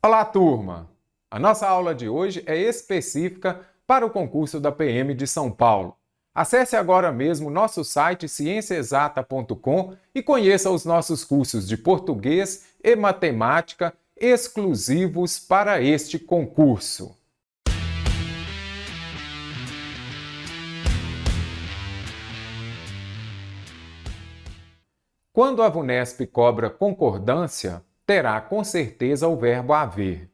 Olá, turma! A nossa aula de hoje é específica para o concurso da PM de São Paulo. Acesse agora mesmo nosso site cienciaexata.com e conheça os nossos cursos de português e matemática exclusivos para este concurso. Quando a VUNESP cobra concordância, terá com certeza o verbo haver.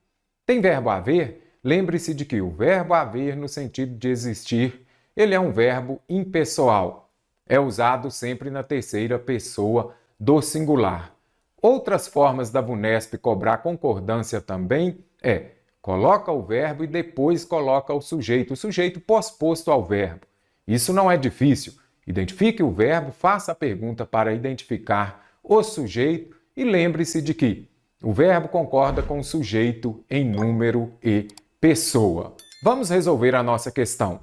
Tem verbo haver? Lembre-se de que o verbo haver, no sentido de existir, ele é um verbo impessoal. É usado sempre na terceira pessoa do singular. Outras formas da VUNESP cobrar concordância também coloca o verbo e depois coloca o sujeito pós-posto ao verbo. Isso não é difícil. Identifique o verbo, faça a pergunta para identificar o sujeito e lembre-se de que o verbo concorda com o sujeito em número e pessoa. Vamos resolver a nossa questão.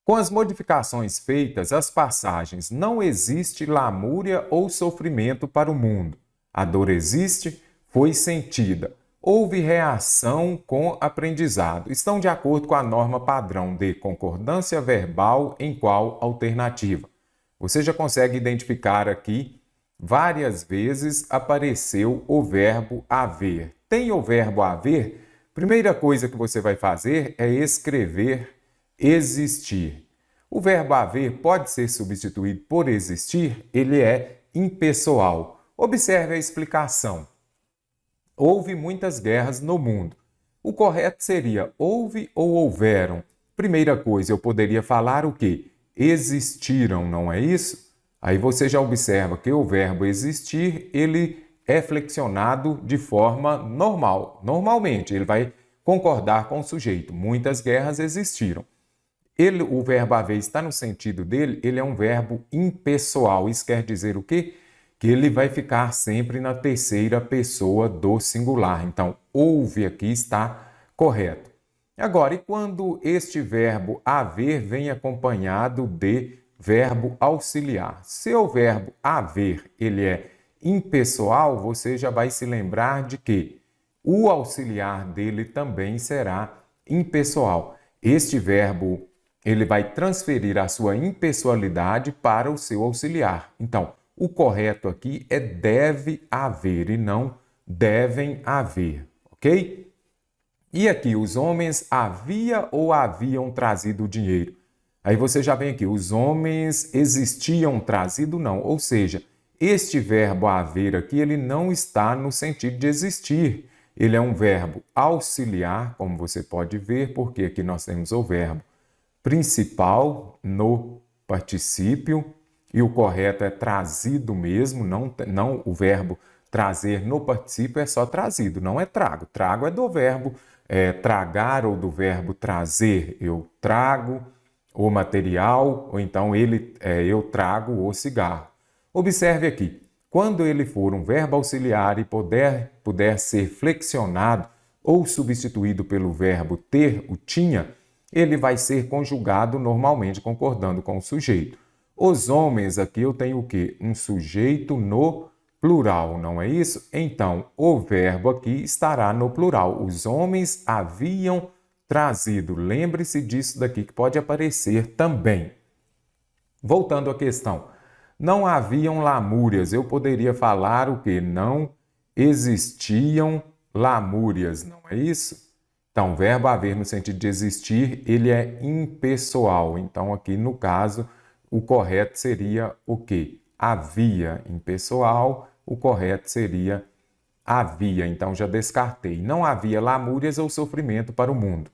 Com as modificações feitas, as passagens não existe lamúria ou sofrimento para o mundo. A dor existe, foi sentida. Houve reação com aprendizado. Estão de acordo com a norma padrão de concordância verbal em qual alternativa? Você já consegue identificar aqui, várias vezes apareceu o verbo haver. Tem o verbo haver? Primeira coisa que você vai fazer é escrever existir. O verbo haver pode ser substituído por existir? Ele é impessoal. Observe a explicação. Houve muitas guerras no mundo. O correto seria houve ou houveram. Primeira coisa, eu poderia falar o quê? Existiram, não é isso? Aí você já observa que o verbo existir, ele é flexionado de forma normal. Normalmente, ele vai concordar com o sujeito. Muitas guerras existiram. O verbo haver está no sentido dele, ele é um verbo impessoal. Isso quer dizer o quê? Que ele vai ficar sempre na terceira pessoa do singular. Então, houve aqui está correto. Agora, e quando este verbo haver vem acompanhado de verbo auxiliar? Se o verbo haver ele é impessoal, você já vai se lembrar de que o auxiliar dele também será impessoal. Este verbo ele vai transferir a sua impessoalidade para o seu auxiliar. Então, o correto aqui é deve haver e não devem haver, ok? E aqui, os homens havia ou haviam trazido o dinheiro? Aí você já vem aqui, os homens existiam trazido não, ou seja, este verbo haver aqui, ele não está no sentido de existir. Ele é um verbo auxiliar, como você pode ver, porque aqui nós temos o verbo principal no particípio, e o correto é trazido mesmo, não o verbo trazer no particípio é só trazido, não é trago. Trago é do verbo tragar ou do verbo trazer. Eu trago o material, ou então eu trago o cigarro. Observe aqui, quando ele for um verbo auxiliar e puder ser flexionado ou substituído pelo verbo ter, o tinha, ele vai ser conjugado normalmente, concordando com o sujeito. Os homens, aqui eu tenho o quê? Um sujeito no plural, não é isso? Então, o verbo aqui estará no plural. Os homens haviam trazido. Lembre-se disso daqui que pode aparecer também. Voltando à questão. Não haviam lamúrias. Eu poderia falar o quê? Não existiam lamúrias, não é isso? Então, o verbo haver no sentido de existir, ele é impessoal. Então, aqui no caso, o correto seria o quê? Havia impessoal, o correto seria havia. Então, já descartei. Não havia lamúrias ou sofrimento para o mundo.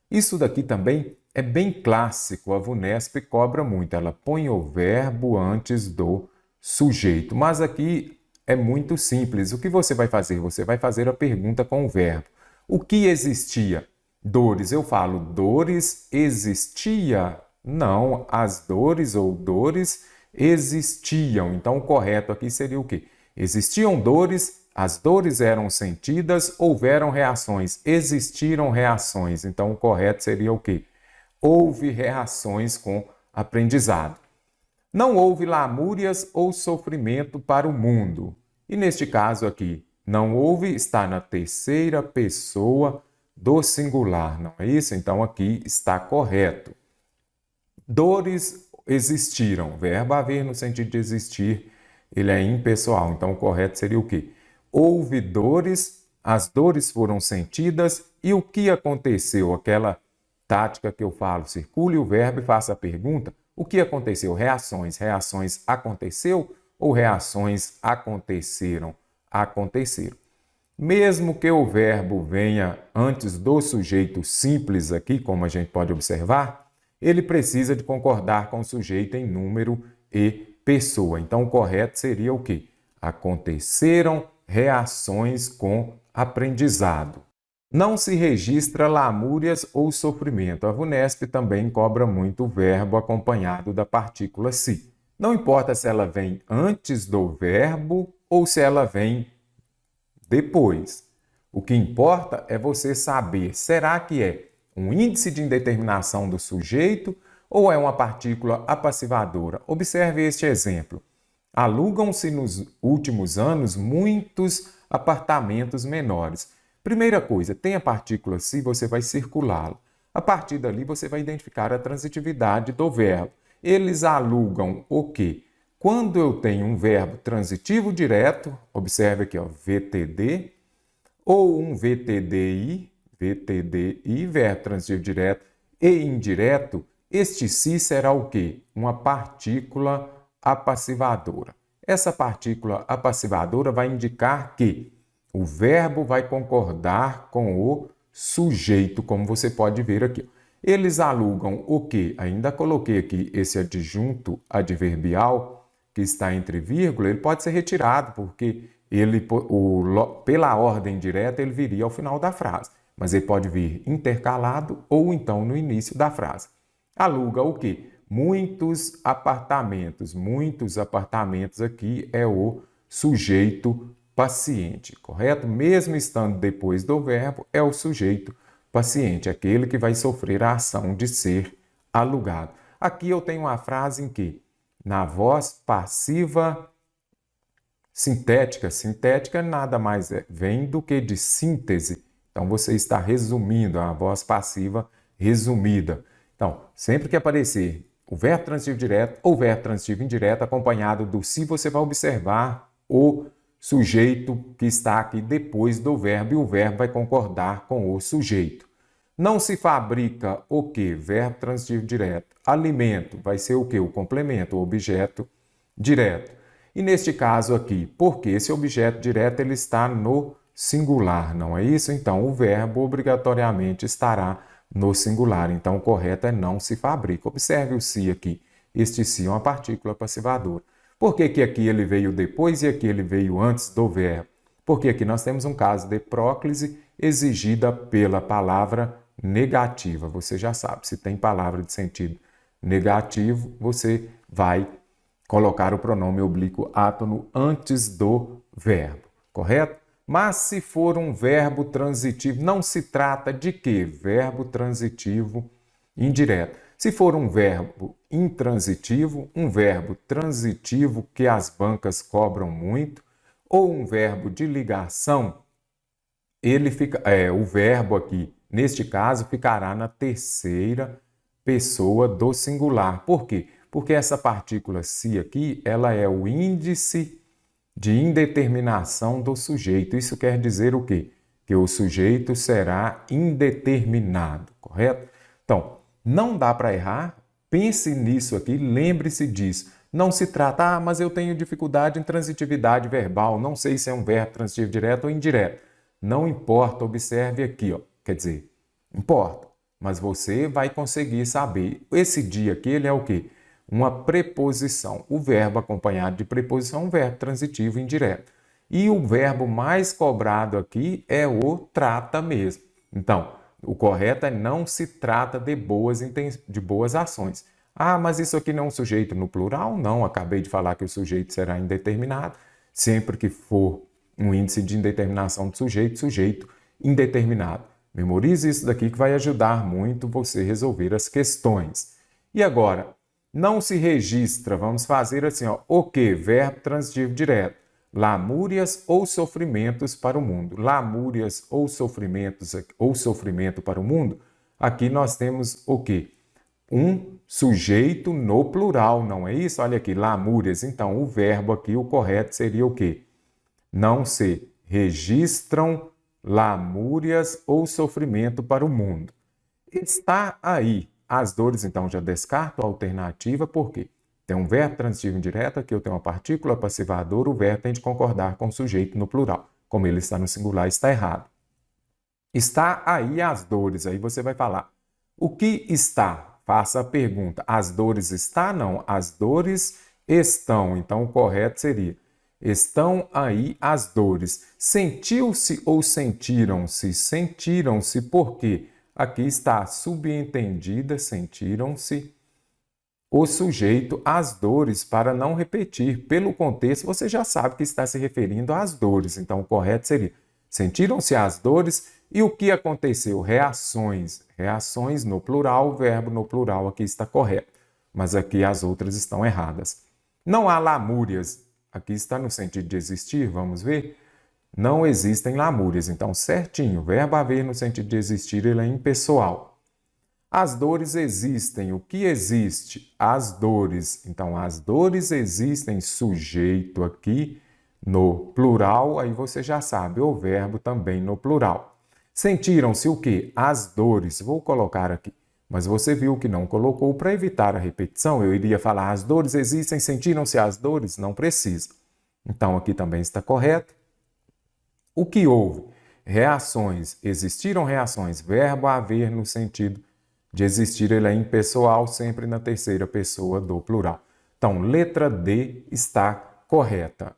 Isso daqui também é bem clássico. A VUNESP cobra muito. Ela põe o verbo antes do sujeito. Mas aqui é muito simples. O que você vai fazer? Você vai fazer a pergunta com o verbo. O que existia? Dores. Eu falo, dores existia? Não, as dores ou dores existiam. Então, o correto aqui seria o quê? Existiam dores, as dores eram sentidas, houveram reações, existiram reações. Então, o correto seria o quê? Houve reações com aprendizado. Não houve lamúrias ou sofrimento para o mundo. E neste caso aqui, Não houve está na terceira pessoa do singular, não é isso? Então, aqui está correto. Dores existiram. Verbo haver no sentido de existir, ele é impessoal. Então, o correto seria o quê? Houve dores, as dores foram sentidas e o que aconteceu? Aquela tática que eu falo, circule o verbo e faça a pergunta. O que aconteceu? Reações. Reações aconteceu ou reações aconteceram? Aconteceram. Mesmo que o verbo venha antes do sujeito simples aqui, como a gente pode observar, ele precisa de concordar com o sujeito em número e pessoa. Então, o correto seria o quê? Aconteceram reações com aprendizado. Não se registra lamúrias ou sofrimento. A VUNESP também cobra muito o verbo acompanhado da partícula se. Não importa se ela vem antes do verbo ou se ela vem depois. O que importa é você saber, será que é um índice de indeterminação do sujeito ou é uma partícula apassivadora? Observe este exemplo. Alugam-se nos últimos anos muitos apartamentos menores. Primeira coisa, tem a partícula se, você vai circulá-la. A partir dali, você vai identificar a transitividade do verbo. Eles alugam o quê? Quando eu tenho um verbo transitivo direto, observe aqui, ó, VTD, ou um VTDI, verbo transitivo direto e indireto, este se será o quê? Uma partícula apassivadora. Essa partícula apassivadora vai indicar que o verbo vai concordar com o sujeito, como você pode ver aqui. Eles alugam o quê? Ainda coloquei aqui esse adjunto adverbial que está entre vírgula, ele pode ser retirado, porque pela ordem direta ele viria ao final da frase. Mas ele pode vir intercalado ou então no início da frase. Aluga o quê? Muitos apartamentos. Muitos apartamentos aqui é o sujeito paciente, correto? Mesmo estando depois do verbo, é o sujeito paciente, aquele que vai sofrer a ação de ser alugado. Aqui eu tenho uma frase em que, na voz passiva sintética, sintética nada mais vem do que de síntese. Então, você está resumindo, a voz passiva resumida. Então, sempre que aparecer o verbo transitivo direto ou verbo transitivo indireto acompanhado do se, você vai observar o sujeito que está aqui depois do verbo e o verbo vai concordar com o sujeito. Não se fabrica o quê? Verbo transitivo direto. Alimento vai ser o quê? O complemento, o objeto direto. E neste caso aqui, porque esse objeto direto ele está no singular, não é isso? Então, o verbo obrigatoriamente estará no singular. Então, o correto é não se fabrica. Observe o se aqui. Este se é uma partícula passivadora. Por que que aqui ele veio depois e aqui ele veio antes do verbo? Porque aqui nós temos um caso de próclise exigida pela palavra negativa. Você já sabe, se tem palavra de sentido negativo, você vai colocar o pronome oblíquo átono antes do verbo, correto? Mas se for um verbo transitivo, não se trata de quê? Verbo transitivo indireto. Se for um verbo intransitivo, um verbo transitivo que as bancas cobram muito, ou um verbo de ligação, ele fica, o verbo aqui, neste caso, ficará na terceira pessoa do singular. Por quê? Porque essa partícula se aqui, ela é o índice de indeterminação do sujeito. Isso quer dizer o quê? Que o sujeito será indeterminado, correto? Então, não dá para errar. Pense nisso aqui, lembre-se disso. Não se trata, mas eu tenho dificuldade em transitividade verbal, não sei se é um verbo transitivo direto ou indireto. Não importa, observe aqui, ó. Quer dizer, importa, mas você vai conseguir saber. Esse dia aqui, ele é o quê? Uma preposição. O verbo acompanhado de preposição é um verbo transitivo indireto. E o verbo mais cobrado aqui é o trata mesmo. Então, o correto é não se trata de boas ações. Ah, mas isso aqui não é um sujeito no plural? Não, acabei de falar que o sujeito será indeterminado. Sempre que for um índice de indeterminação do sujeito, sujeito indeterminado. Memorize isso daqui que vai ajudar muito você a resolver as questões. E agora, não se registra, vamos fazer assim, ó, o que? Verbo transitivo direto. lamúrias ou sofrimentos para o mundo. Lamúrias ou sofrimentos ou sofrimento para o mundo, aqui nós temos o quê? Um sujeito no plural, não é isso? Olha aqui, lamúrias. Então, o verbo aqui, o correto seria o quê? Não se registram lamúrias ou sofrimento para o mundo. Está aí as dores, então já descarto a alternativa, por quê? Tem um verbo transitivo indireto, aqui eu tenho uma partícula passivadora, o verbo tem de concordar com o sujeito no plural. Como ele está no singular, está errado. Está aí as dores, aí você vai falar. O que está? Faça a pergunta. As dores está? Não, as dores estão. Então o correto seria: estão aí as dores. Sentiu-se ou sentiram-se? Sentiram-se por quê? Aqui está subentendida, sentiram-se o sujeito às dores para não repetir. Pelo contexto, você já sabe que está se referindo às dores. Então, o correto seria: sentiram-se as dores e o que aconteceu? Reações. Reações no plural, o verbo no plural aqui está correto. Mas aqui as outras estão erradas. Não há lamúrias. Aqui está no sentido de existir, vamos ver? Não existem lamúrias. Então, certinho, o verbo haver no sentido de existir, ele é impessoal. As dores existem. O que existe? As dores. Então, as dores existem, sujeito aqui no plural, aí você já sabe, o verbo também no plural. Sentiram-se o quê? As dores. Vou colocar aqui. Mas você viu que não colocou para evitar a repetição. Eu iria falar, as dores existem, sentiram-se as dores? Não precisa. Então, aqui também está correto. O que houve? Reações. Existiram reações. Verbo haver no sentido de existir, ele é impessoal, sempre na terceira pessoa do plural. Então, letra D está correta.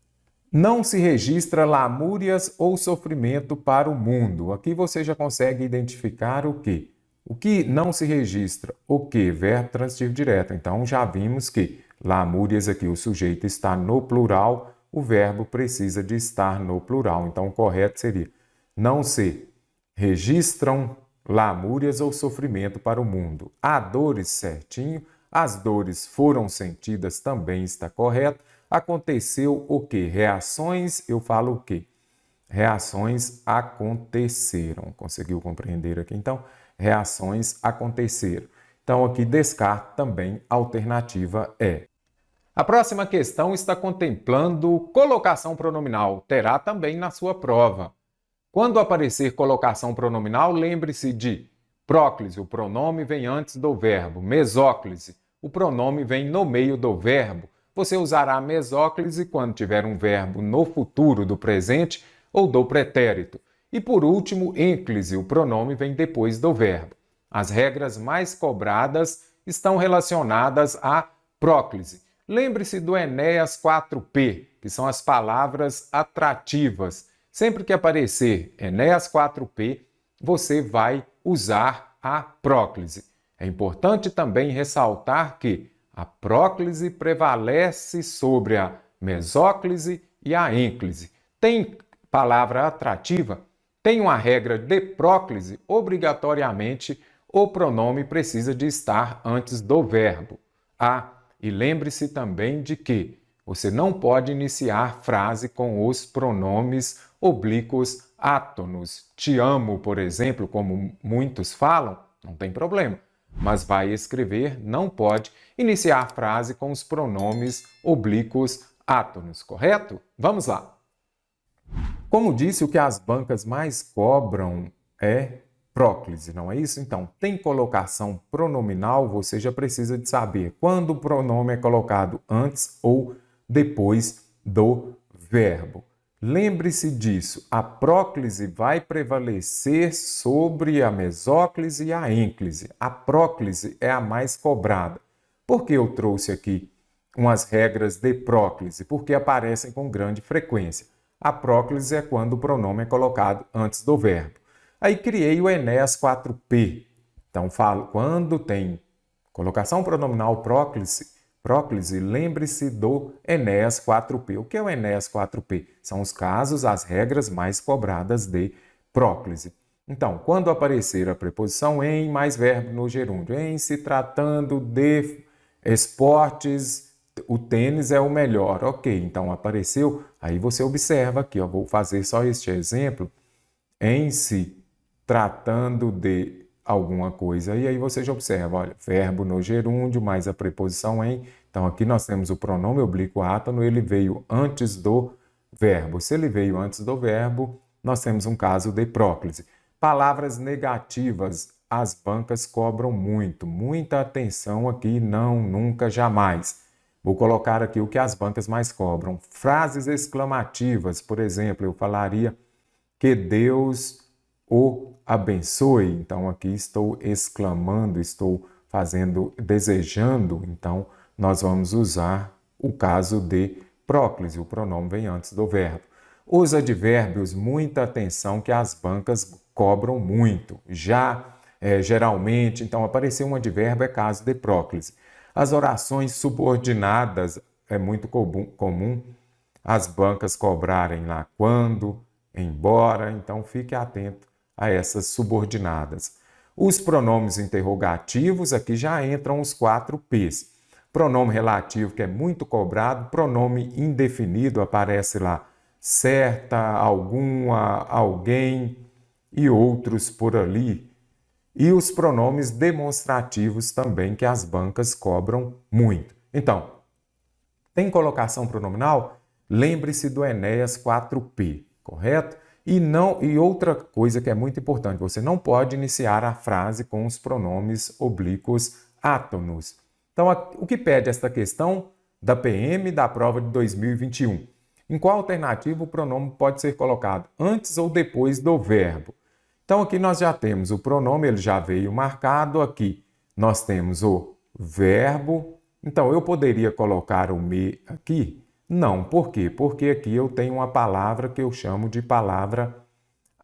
Não se registra lamúrias ou sofrimento para o mundo. Aqui você já consegue identificar o quê? O que não se registra? O quê? Verbo transitivo direto. Então, já vimos que lamúrias aqui, o sujeito está no plural, o verbo precisa de estar no plural. Então, o correto seria: não se registram lamúrias ou sofrimento para o mundo. Há dores, certinho. As dores foram sentidas, também está correto. Aconteceu o quê? Reações, eu falo o quê? Reações aconteceram. Conseguiu compreender aqui? Então, reações aconteceram. Então, aqui descarto também a alternativa E. A próxima questão está contemplando colocação pronominal. Terá também na sua prova. Quando aparecer colocação pronominal, lembre-se de próclise, o pronome vem antes do verbo. Mesóclise, o pronome vem no meio do verbo. Você usará mesóclise quando tiver um verbo no futuro do presente ou do pretérito. E por último, ênclise, o pronome vem depois do verbo. As regras mais cobradas estão relacionadas à próclise. Lembre-se do Enéas 4P, que são as palavras atrativas. Sempre que aparecer Enéas 4P, você vai usar a próclise. É importante também ressaltar que a próclise prevalece sobre a mesóclise e a ênclise. Tem palavra atrativa? Tem uma regra de próclise? Obrigatoriamente, o pronome precisa de estar antes do verbo. E lembre-se também de que você não pode iniciar frase com os pronomes oblíquos átonos. Te amo, por exemplo, como muitos falam, não tem problema. Mas vai escrever, não pode iniciar frase com os pronomes oblíquos átonos, correto? Vamos lá. Como disse, o que as bancas mais cobram é próclise, não é isso? Então, tem colocação pronominal, você já precisa de saber quando o pronome é colocado antes ou depois do verbo. Lembre-se disso, a próclise vai prevalecer sobre a mesóclise e a ênclise. A próclise é a mais cobrada. Por que eu trouxe aqui umas regras de próclise? Porque aparecem com grande frequência. A próclise é quando o pronome é colocado antes do verbo. Aí criei o Enéas 4P. Então, falo, quando tem colocação pronominal próclise, lembre-se do Enéas 4P. O que é o Enéas 4P? São os casos, as regras mais cobradas de próclise. Então, quando aparecer a preposição em mais verbo no gerúndio, em se tratando de esportes, o tênis é o melhor. Ok, então apareceu. Aí você observa aqui, ó, vou fazer só este exemplo em se tratando de alguma coisa. E aí você já observa, olha, verbo no gerúndio mais a preposição em. Então aqui nós temos o pronome oblíquo átono, ele veio antes do verbo. Se ele veio antes do verbo, nós temos um caso de próclise. Palavras negativas, as bancas cobram muito. Muita atenção aqui, não, nunca, jamais. Vou colocar aqui o que as bancas mais cobram. Frases exclamativas, por exemplo, eu falaria que Deus o abençoe. Então aqui estou exclamando, estou fazendo, desejando. Então nós vamos usar o caso de próclise, o pronome vem antes do verbo. Os advérbios, muita atenção que as bancas cobram muito. Já, geralmente, então aparecer um advérbio é caso de próclise. As orações subordinadas, é muito comum as bancas cobrarem lá quando, embora, então fique atento a essas subordinadas. Os pronomes interrogativos, aqui já entram os 4 P's. Pronome relativo, que é muito cobrado, pronome indefinido, aparece lá certa, alguma, alguém e outros por ali. E os pronomes demonstrativos também, que as bancas cobram muito. Então, tem colocação pronominal? Lembre-se do Enéas 4P, correto? E outra coisa que é muito importante, você não pode iniciar a frase com os pronomes oblíquos átonos. Então, o que pede esta questão da PM da prova de 2021? Em qual alternativa o pronome pode ser colocado antes ou depois do verbo? Então, aqui nós já temos o pronome, ele já veio marcado. Aqui nós temos o verbo. Então, eu poderia colocar o me aqui? Não, por quê? Porque aqui eu tenho uma palavra que eu chamo de palavra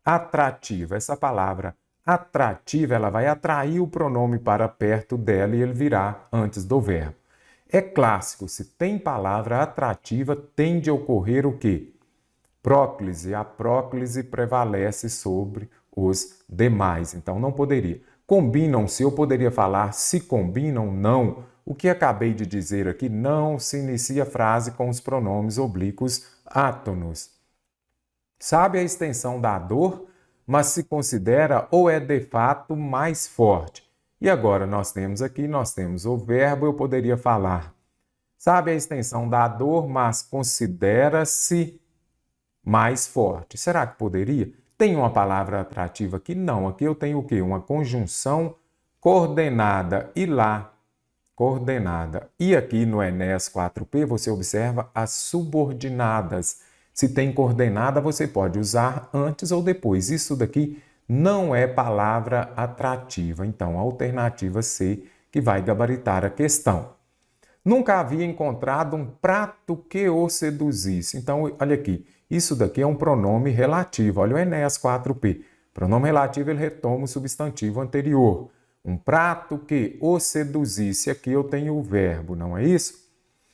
atrativa. Essa palavra atrativa, ela vai atrair o pronome para perto dela e ele virá antes do verbo. É clássico, se tem palavra atrativa, tende a ocorrer o quê? Próclise. A próclise prevalece sobre os demais, então não poderia. Combinam-se, eu poderia falar se combinam, não. O que acabei de dizer aqui, não se inicia a frase com os pronomes oblíquos átonos. Sabe a extensão da dor, mas se considera ou é de fato mais forte. E agora nós temos o verbo, eu poderia falar. Sabe a extensão da dor, mas considera-se mais forte. Será que poderia? Tem uma palavra atrativa aqui? Não. Aqui eu tenho o quê? Uma conjunção coordenada. E lá, coordenada. E aqui no Enéas 4P, você observa as subordinadas. Se tem coordenada, você pode usar antes ou depois. Isso daqui não é palavra atrativa. Então, a alternativa C, que vai gabaritar a questão. Nunca havia encontrado um prato que o seduzisse. Então, olha aqui. Isso daqui é um pronome relativo. Olha o Enéas 4P. Pronome relativo, ele retoma o substantivo anterior. Um prato que o seduzisse. Aqui eu tenho o verbo, não é isso?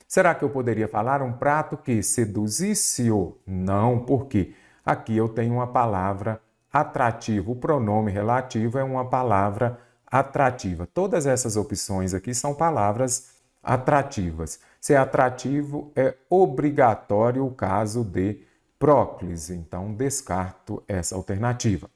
Será que eu poderia falar um prato que seduzisse-o? Não, porque aqui eu tenho uma palavra atrativa. O pronome relativo é uma palavra atrativa. Todas essas opções aqui são palavras atrativas. Se é atrativo, é obrigatório o caso de próclise. Então, descarto essa alternativa.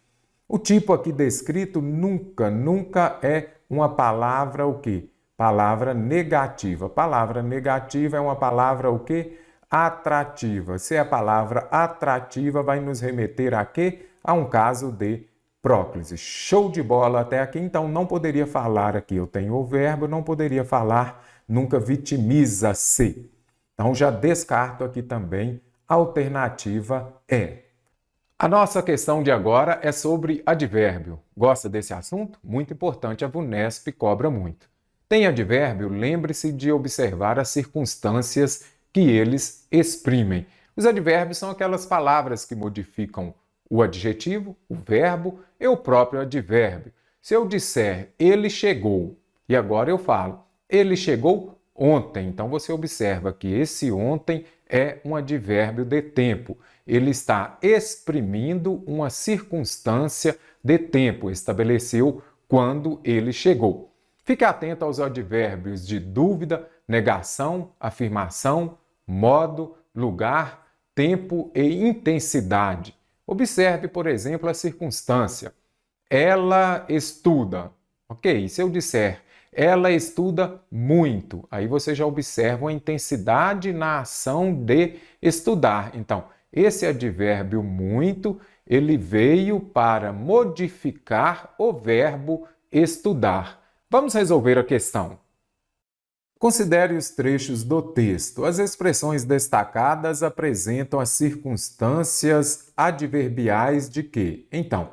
O tipo aqui descrito, nunca, nunca é uma palavra o quê? Palavra negativa. Palavra negativa é uma palavra o quê? Atrativa. Se é a palavra atrativa, vai nos remeter a quê? A um caso de próclise. Show de bola até aqui. Então, não poderia falar aqui, eu tenho o verbo, não poderia falar nunca vitimiza-se. Então, já descarto aqui também a alternativa E. A nossa questão de agora é sobre advérbio. Gosta desse assunto? Muito importante, a VUNESP cobra muito. Tem advérbio, lembre-se de observar as circunstâncias que eles exprimem. Os advérbios são aquelas palavras que modificam o adjetivo, o verbo e o próprio advérbio. Se eu disser, ele chegou, e agora eu falo, ele chegou ontem. Então você observa que esse ontem é um advérbio de tempo. Ele está exprimindo uma circunstância de tempo, estabeleceu quando ele chegou. Fique atento aos advérbios de dúvida, negação, afirmação, modo, lugar, tempo e intensidade. Observe, por exemplo, a circunstância. Ela estuda. Ok, se eu disser ela estuda muito, aí você já observa a intensidade na ação de estudar. Então, esse advérbio muito, ele veio para modificar o verbo estudar. Vamos resolver a questão. Considere os trechos do texto. As expressões destacadas apresentam as circunstâncias adverbiais de que? Então,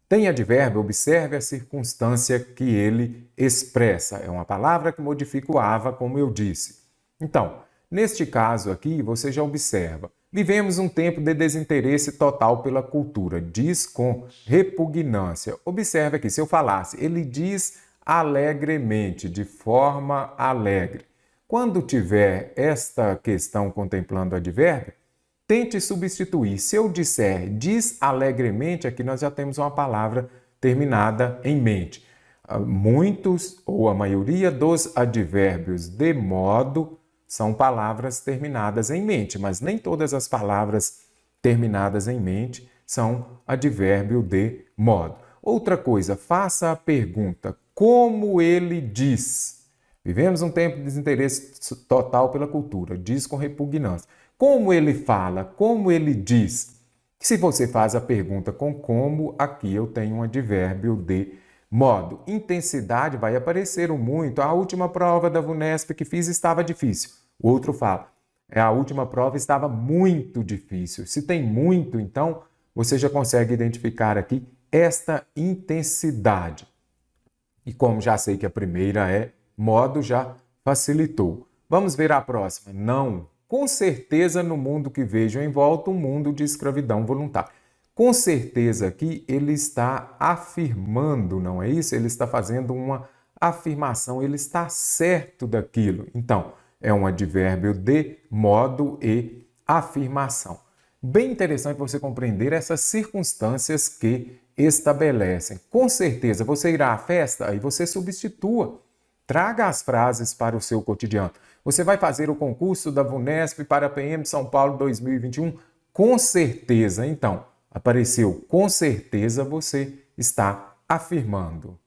tem advérbio, observe a circunstância que ele expressa. É uma palavra que modifica o ava, como eu disse. Então, neste caso aqui, você já observa. Vivemos um tempo de desinteresse total pela cultura. Diz com repugnância. Observe aqui, se eu falasse, ele diz alegremente, de forma alegre. Quando tiver esta questão contemplando o advérbio, tente substituir. Se eu disser diz alegremente, aqui nós já temos uma palavra terminada em mente. Muitos ou a maioria dos advérbios de modo são palavras terminadas em mente, mas nem todas as palavras terminadas em mente são advérbio de modo. Outra coisa, faça a pergunta, como ele diz? Vivemos um tempo de desinteresse total pela cultura, diz com repugnância. Como ele fala, como ele diz? Se você faz a pergunta com como, aqui eu tenho um advérbio de modo. Intensidade vai aparecer o muito. A última prova da VUNESP que fiz estava difícil. O outro fala, a última prova estava muito difícil. Se tem muito, então, você já consegue identificar aqui esta intensidade. E como já sei que a primeira é modo, já facilitou. Vamos ver a próxima. Não. Com certeza, no mundo que vejo em volta, um mundo de escravidão voluntária. Com certeza aqui ele está afirmando, não é isso? Ele está fazendo uma afirmação, ele está certo daquilo. Então, é um advérbio de modo e afirmação. Bem interessante você compreender essas circunstâncias que estabelecem. Com certeza, você irá à festa e você substitua. Traga as frases para o seu cotidiano. Você vai fazer o concurso da VUNESP para a PM de São Paulo 2021? Com certeza. Então, apareceu com certeza, você está afirmando.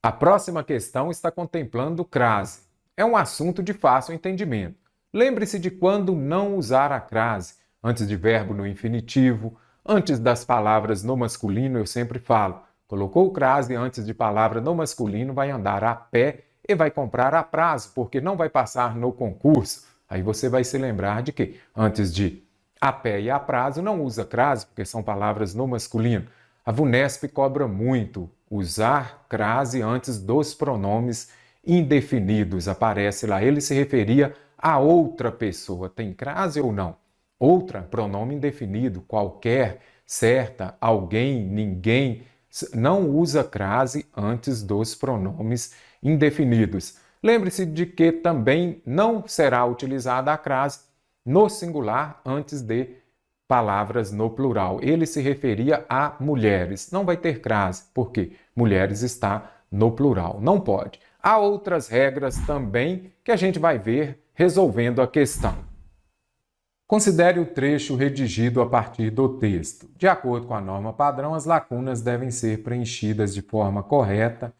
A próxima questão está contemplando crase. É um assunto de fácil entendimento. Lembre-se de quando não usar a crase. Antes de verbo no infinitivo, antes das palavras no masculino, eu sempre falo. Colocou crase antes de palavra no masculino, vai andar a pé e vai comprar a prazo, porque não vai passar no concurso. Aí você vai se lembrar de que antes de a pé e a prazo não usa crase, porque são palavras no masculino. A VUNESP cobra muito usar crase antes dos pronomes indefinidos. Aparece lá, ele se referia a outra pessoa. Tem crase ou não? Outra, pronome indefinido, qualquer, certa, alguém, ninguém. Não usa crase antes dos pronomes indefinidos. Lembre-se de que também não será utilizada a crase no singular antes de palavras no plural. Ele se referia a mulheres. Não vai ter crase, porque mulheres está no plural. Não pode. Há outras regras também que a gente vai ver resolvendo a questão. Considere o trecho redigido a partir do texto. De acordo com a norma padrão, as lacunas devem ser preenchidas de forma correta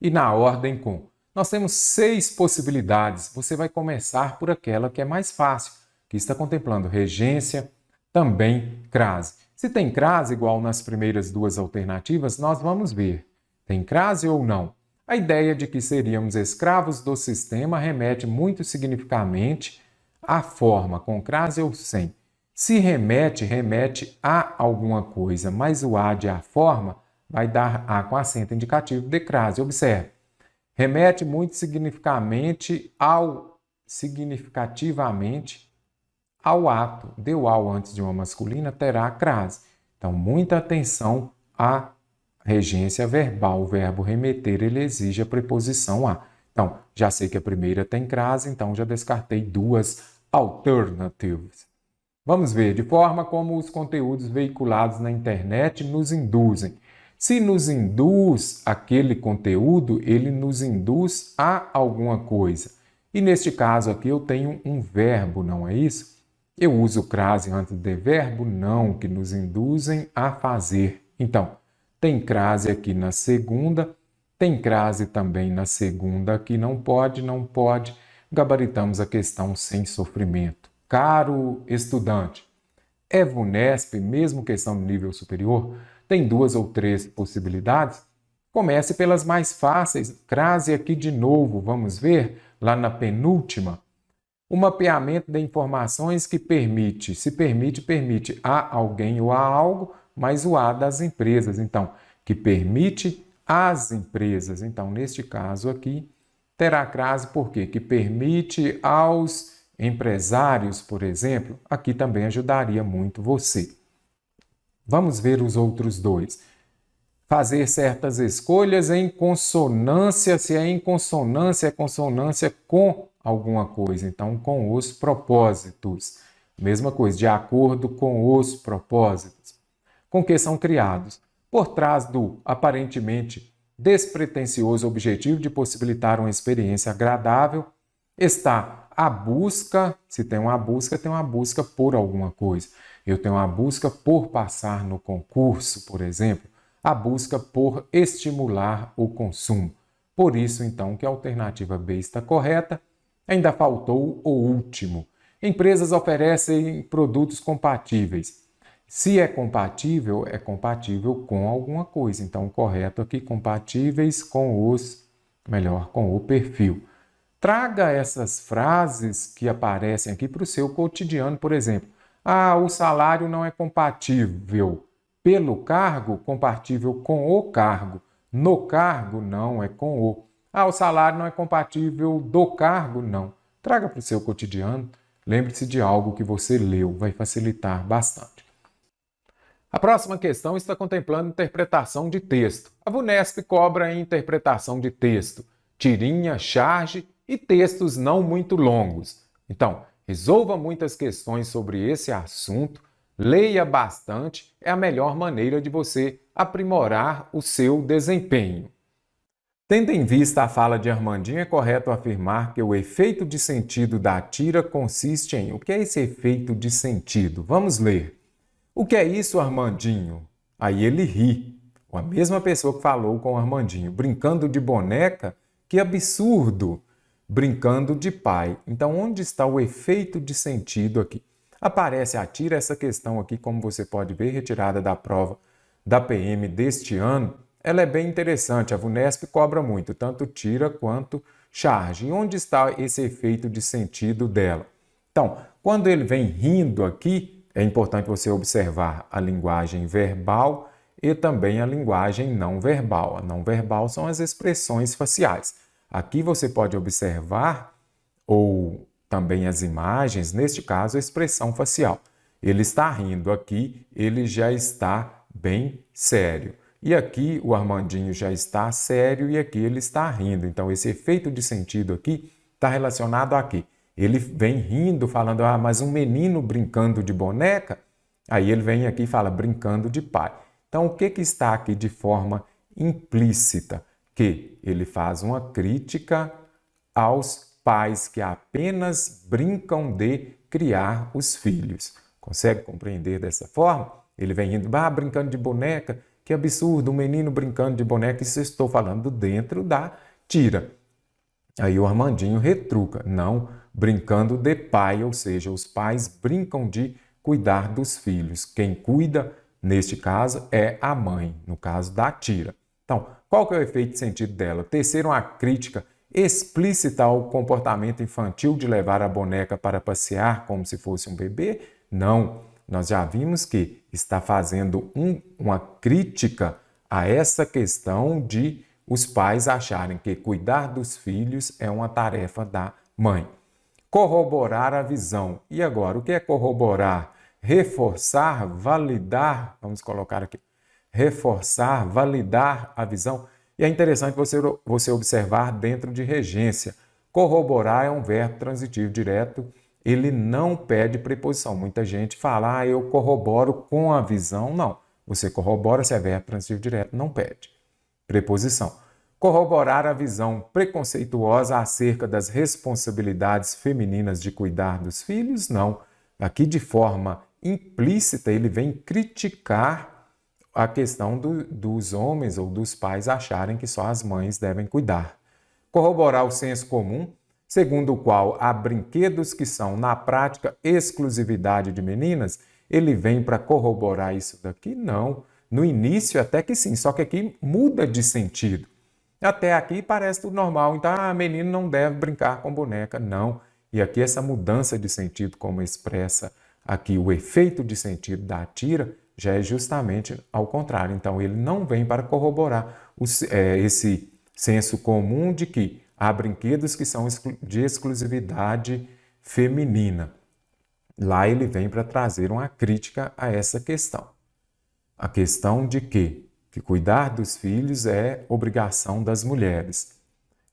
e na ordem com. Nós temos 6 possibilidades. Você vai começar por aquela que é mais fácil, que está contemplando regência, também crase. Se tem crase igual nas primeiras 2 alternativas, nós vamos ver. Tem crase ou não? A ideia de que seríamos escravos do sistema remete muito significativamente à forma, com crase ou sem. Se remete, remete a alguma coisa, mas o a de a forma vai dar a com acento indicativo de crase. Observe. Remete muito significativamente ao ato. Deu ao antes de uma masculina, terá crase. Então, muita atenção à regência verbal. O verbo remeter, ele exige a preposição a. Então, já sei que a primeira tem crase, então já descartei 2 alternativas. Vamos ver, de forma como os conteúdos veiculados na internet nos induzem. Se nos induz aquele conteúdo, ele nos induz a alguma coisa. E neste caso aqui eu tenho um verbo, não é isso? Eu uso crase antes de verbo não, que nos induzem a fazer. Então, tem crase aqui na segunda, tem crase também na segunda aqui, não pode, não pode. Gabaritamos a questão sem sofrimento. Caro estudante, é VUNESP, mesmo questão de nível superior, tem 2 ou 3 possibilidades? Comece pelas mais fáceis. Crase aqui de novo, vamos ver, lá na penúltima. O mapeamento de informações que permite, se permite, permite a alguém ou a algo, mas o a das empresas. Então, que permite às empresas. Então, neste caso aqui, terá crase por quê? Que permite aos empresários, por exemplo. Aqui também ajudaria muito você. Vamos ver os outros dois. Fazer certas escolhas em consonância, se é em consonância, é consonância com alguma coisa, então com os propósitos. Mesma coisa, de acordo com os propósitos. Com que são criados? Por trás do aparentemente despretensioso objetivo de possibilitar uma experiência agradável, está a busca, se tem uma busca por alguma coisa. Eu tenho uma busca por passar no concurso, por exemplo, a busca por estimular o consumo. Por isso, então, que a alternativa B está correta. Ainda faltou o último. Empresas oferecem produtos compatíveis. Se é compatível com alguma coisa. Então, o correto aqui, compatíveis com com o perfil. Traga essas frases que aparecem aqui para o seu cotidiano, por exemplo. O salário não é compatível pelo cargo, compatível com o cargo. No cargo, não, é com o. O salário não é compatível do cargo, não. Traga para o seu cotidiano. Lembre-se de algo que você leu, vai facilitar bastante. A próxima questão está contemplando interpretação de texto. A VUNESP cobra em interpretação de texto, tirinha, charge e textos não muito longos. Então, resolva muitas questões sobre esse assunto, leia bastante, é a melhor maneira de você aprimorar o seu desempenho. Tendo em vista a fala de Armandinho, é correto afirmar que o efeito de sentido da tira consiste em... O que é esse efeito de sentido? Vamos ler. O que é isso, Armandinho? Aí ele ri. A mesma pessoa que falou com o Armandinho. Brincando de boneca? Que absurdo! Brincando de pai. Então, onde está o efeito de sentido aqui? Aparece a tira, essa questão aqui, como você pode ver, retirada da prova da PM deste ano. Ela é bem interessante, a VUNESP cobra muito, tanto tira quanto charge. E onde está esse efeito de sentido dela? Então, quando ele vem rindo aqui, é importante você observar a linguagem verbal e também a linguagem não verbal. A não verbal são as expressões faciais. Aqui você pode observar, ou também as imagens, neste caso a expressão facial. Ele está rindo aqui, ele já está bem sério. E aqui o Armandinho já está sério e aqui ele está rindo. Então, esse efeito de sentido aqui está relacionado a quê? Ele vem rindo, falando, mas um menino brincando de boneca? Aí ele vem aqui e fala, brincando de pai. Então, o que está aqui de forma implícita? Que ele faz uma crítica aos pais que apenas brincam de criar os filhos. Consegue compreender dessa forma? Ele vem rindo, brincando de boneca? Que absurdo, um menino brincando de boneca, isso eu estou falando dentro da tira. Aí o Armandinho retruca, não, brincando de pai, ou seja, os pais brincam de cuidar dos filhos. Quem cuida, neste caso, é a mãe, no caso da tira. Então, qual que é o efeito de sentido dela? Tecer uma crítica explícita ao comportamento infantil de levar a boneca para passear como se fosse um bebê? Não. Nós já vimos que está fazendo uma crítica a essa questão de os pais acharem que cuidar dos filhos é uma tarefa da mãe. Corroborar a visão. E agora, o que é corroborar? Reforçar, validar, vamos colocar aqui, reforçar, validar a visão. E é interessante você observar dentro de regência. Corroborar é um verbo transitivo direto, ele não pede preposição. Muita gente fala, eu corroboro com a visão. Não, você corrobora se é verbo transitivo direto, não pede preposição. corroborar a visão preconceituosa acerca das responsabilidades femininas de cuidar dos filhos? Não. Aqui, de forma implícita, ele vem criticar a questão dos homens ou dos pais acharem que só as mães devem cuidar. Corroborar o senso comum, segundo o qual há brinquedos que são, na prática, exclusividade de meninas, ele vem para corroborar isso daqui? Não. No início até que sim, só que aqui muda de sentido. Até aqui parece tudo normal, então menino não deve brincar com boneca, não. E aqui essa mudança de sentido, como expressa aqui o efeito de sentido da tira, já é justamente ao contrário. Então ele não vem para corroborar esse senso comum de que há brinquedos que são de exclusividade feminina. Lá ele vem para trazer uma crítica a essa questão. A questão de que cuidar dos filhos é obrigação das mulheres.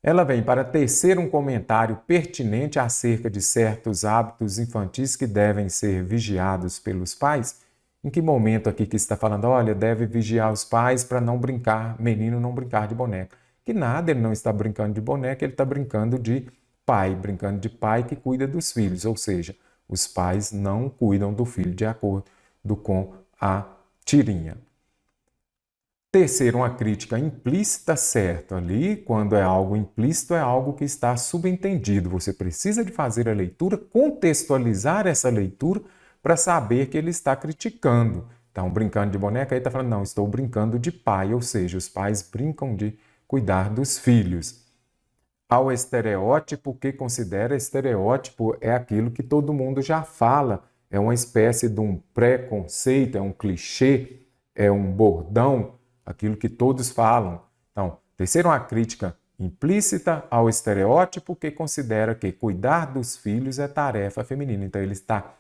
Ela vem para tecer um comentário pertinente acerca de certos hábitos infantis que devem ser vigiados pelos pais. Em que momento aqui que está falando, olha, deve vigiar os pais para não brincar, menino não brincar de boneca. Que nada, ele não está brincando de boneca, ele está brincando de pai que cuida dos filhos, ou seja, os pais não cuidam do filho de acordo com a tirinha. Tecer uma crítica implícita, certo, ali, quando é algo implícito, é algo que está subentendido. Você precisa de fazer a leitura, contextualizar essa leitura para saber que ele está criticando. Então, brincando de boneca, aí está falando, não, estou brincando de pai, ou seja, os pais brincam de cuidar dos filhos. Ao estereótipo, o que considera estereótipo é aquilo que todo mundo já fala, é uma espécie de um preconceito, é um clichê, é um bordão, aquilo que todos falam. Então, tecer uma crítica implícita ao estereótipo que considera que cuidar dos filhos é tarefa feminina. Então, ele está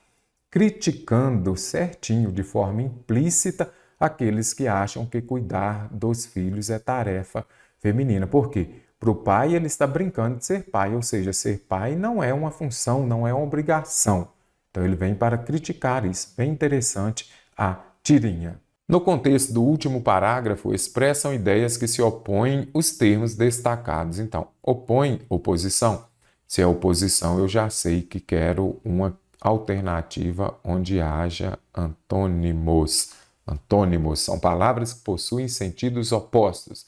criticando certinho, de forma implícita, aqueles que acham que cuidar dos filhos é tarefa feminina. Por quê? Para o pai, ele está brincando de ser pai, ou seja, ser pai não é uma função, não é uma obrigação. Então, ele vem para criticar isso. Bem interessante a tirinha. No contexto do último parágrafo, expressam ideias que se opõem os termos destacados. Então, opõe, oposição. Se é oposição, eu já sei que quero uma alternativa onde haja antônimos. Antônimos são palavras que possuem sentidos opostos.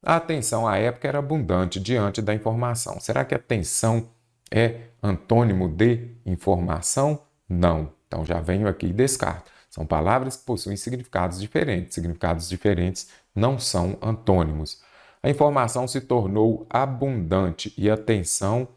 A atenção à época era abundante diante da informação. Será que atenção é antônimo de informação? Não. Então, já venho aqui e descarto. São palavras que possuem significados diferentes. Significados diferentes não são antônimos. A informação se tornou abundante e a atenção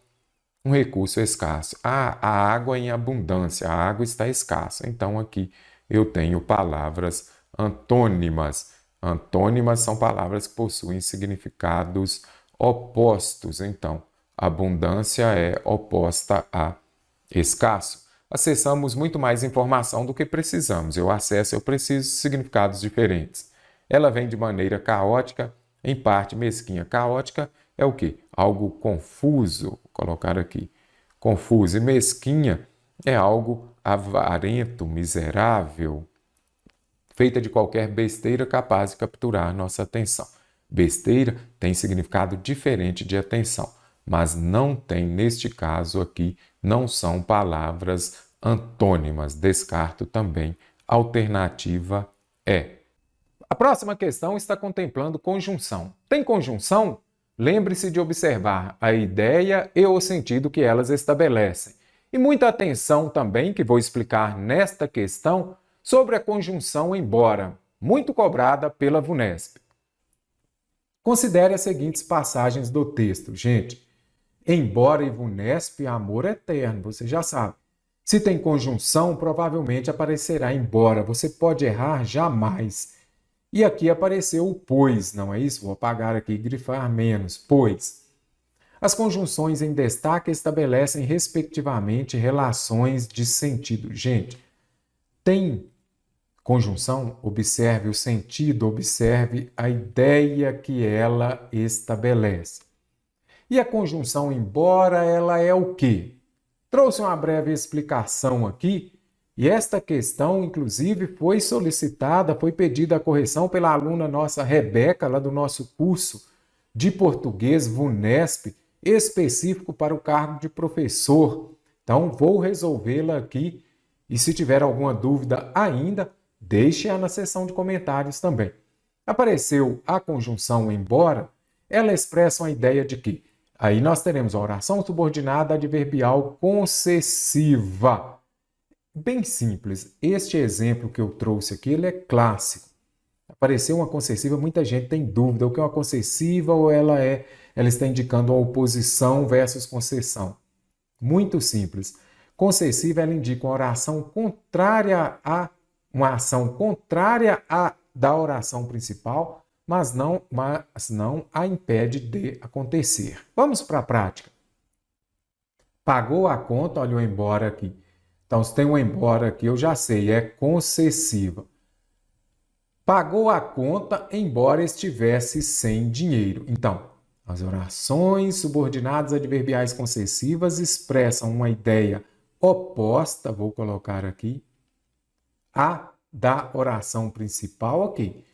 um recurso escasso. A água em abundância, a água está escassa. Então, aqui eu tenho palavras antônimas. Antônimas são palavras que possuem significados opostos. Então, abundância é oposta a escasso. Acessamos muito mais informação do que precisamos. Eu preciso de significados diferentes. Ela vem de maneira caótica, em parte mesquinha. Caótica é o quê? Algo confuso. Vou colocar aqui. Confuso. E mesquinha é algo avarento, miserável, feita de qualquer besteira capaz de capturar nossa atenção. Besteira tem significado diferente de atenção, mas não tem, neste caso aqui, não são palavras antônimas. Descarto também. Alternativa é. A próxima questão está contemplando conjunção. Tem conjunção? Lembre-se de observar a ideia e o sentido que elas estabelecem. E muita atenção também, que vou explicar nesta questão, sobre a conjunção embora, muito cobrada pela VUNESP. Considere as seguintes passagens do texto. Gente, embora e VUNESP, amor eterno, você já sabe. Se tem conjunção, provavelmente aparecerá embora. Você pode errar jamais. E aqui apareceu o pois, não é isso? Vou apagar aqui e grifar menos. Pois. As conjunções em destaque estabelecem, respectivamente, relações de sentido. Gente, tem conjunção? Observe o sentido, observe a ideia que ela estabelece. E a conjunção embora, ela é o quê? Trouxe uma breve explicação aqui, e esta questão, inclusive, foi solicitada, foi pedida a correção pela aluna nossa Rebeca, lá do nosso curso de português VUNESP específico para o cargo de professor. Então, vou resolvê-la aqui e se tiver alguma dúvida ainda, deixe-a na seção de comentários também. Apareceu a conjunção embora, ela expressa uma ideia de que aí nós teremos a oração subordinada adverbial concessiva. Bem simples, este exemplo que eu trouxe aqui, ele é clássico. Apareceu uma concessiva, muita gente tem dúvida, o que é uma concessiva ou ela está indicando uma oposição versus concessão. Muito simples. Concessiva, ela indica uma oração contrária a uma ação contrária à da oração principal, mas não a impede de acontecer. Vamos para a prática. Pagou a conta, olha o embora aqui. Então, se tem um embora aqui, eu já sei, é concessiva. Pagou a conta, embora estivesse sem dinheiro. Então, as orações subordinadas adverbiais concessivas expressam uma ideia oposta, vou colocar aqui, à da oração principal, ok.